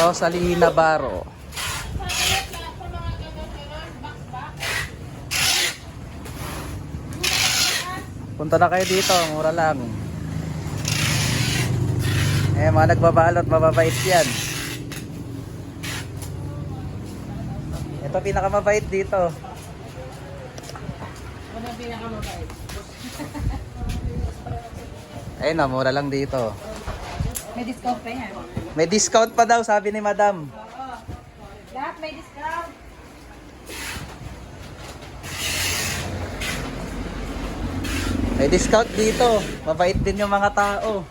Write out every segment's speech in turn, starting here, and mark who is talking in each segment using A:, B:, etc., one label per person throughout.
A: Rosalie Navarro. Punta na kayo dito, mura lang. Mga nagbabalot, mababait yan. Ito pinakamabait dito.
B: Ano ang pinakamabait?
A: Ayun na, mura lang dito.
B: May discount pa yan.
A: May discount pa daw, sabi ni madam.
B: Oo. Lahat may discount.
A: May discount dito. Mabait din yung mga tao.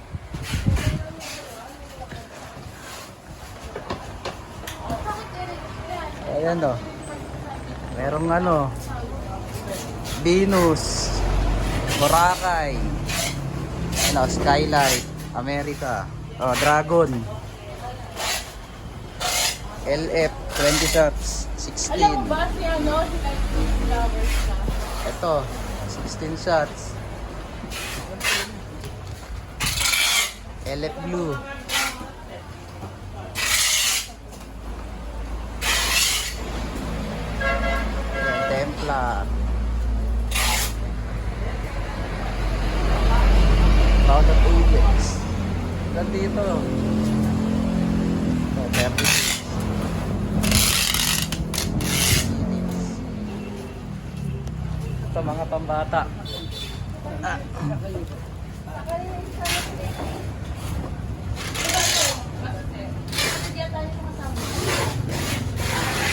A: Ayan o. Merong Venus, Boracay, Skylight, America, Dragon, LF, 20 shots, 16.
B: Alam mo ba si flowers na?
A: Ito, 16 shots. LF Blue. Templar. Pound of Apex. Nandito. Oh, 30. Ito mga pambata.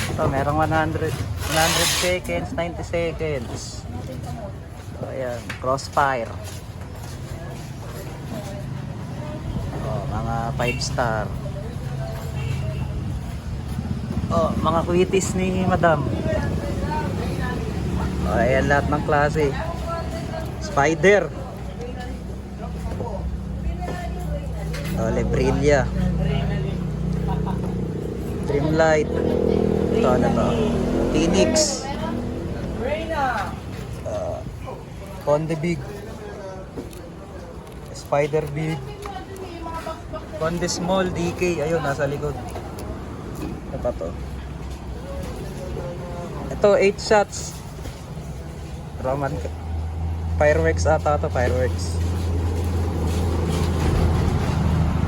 A: Ito, merong 100 seconds, 90 seconds. So, ayan, crossfire. Mga 5 star. Mga quitties ni madam. Ayan, lahat ng klase. Spider. Lebrilla. Dreamlight. Ito, ano to? Phoenix. Conde Big. Spider Big. Conde Small, DK. Ayun, nasa likod. Ano pa to? Ito, 8 shots. Roman. Fireworks ata to, fireworks.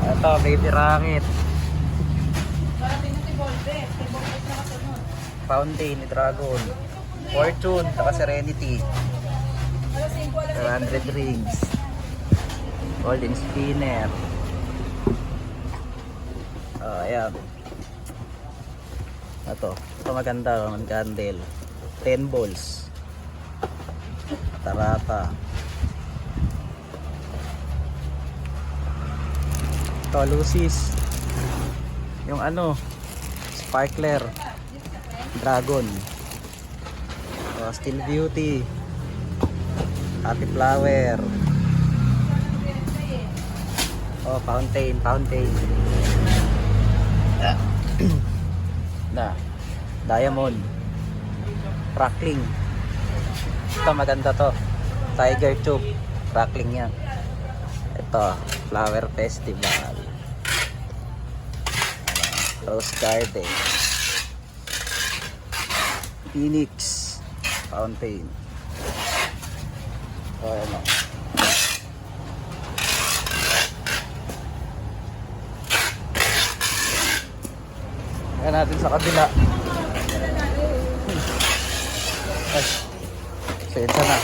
A: Ito, baby rocket. Fountain ni Dragon. Fortune, saka Serenity. 100 rings. Golden spinner. Ayan. Ito maganda, Roman candle. 10 balls. Tarata. Ito, Lucis. Yung sparkler. Dragon. Steel Beauty. Happy Flower. Fountain. Diamond. Crackling. Ito maganda to. Tiger Tube. Crackling yan. Ito, Flower Festival. Rose Garden. Phoenix. Fountain. Ayan natin sa kabila. Sensa na.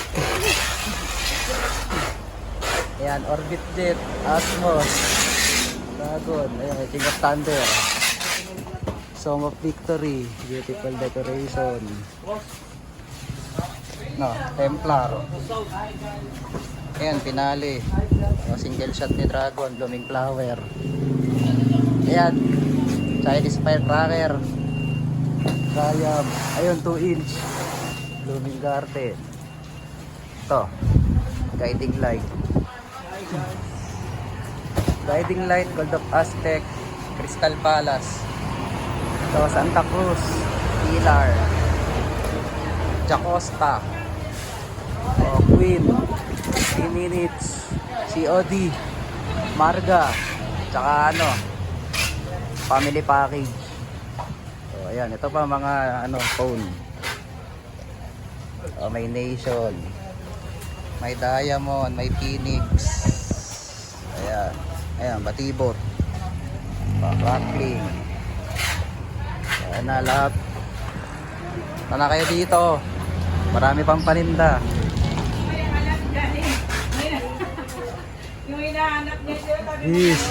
A: Ayan, Orbit Jet, Asmos, Dragon, ayan, King of Thunder, Song of Victory, beautiful decoration. Templar. Ayan, Finale. Single shot ni Dragon, blooming flower. Ayan, Chinese firecracker. Triumph. Ayun, 2 inch. Blooming garden. Ito, guiding light. Guiding light, Gold of Aztec, Crystal Palace. Ito, Santa Cruz, Pilar, Jacosta, Queen, 3 minutes, COD, Marga, tsaka family package. So, ayan. Ito pa mga ano, phone. Oh, may Nation. May Diamond. May Phoenix. Ayan. Ayan, Batibot. Crackling. Ayan na lahat. Tana kayo dito. Marami pang paninda.
B: Yung hinahanap niya siya,
A: Yes.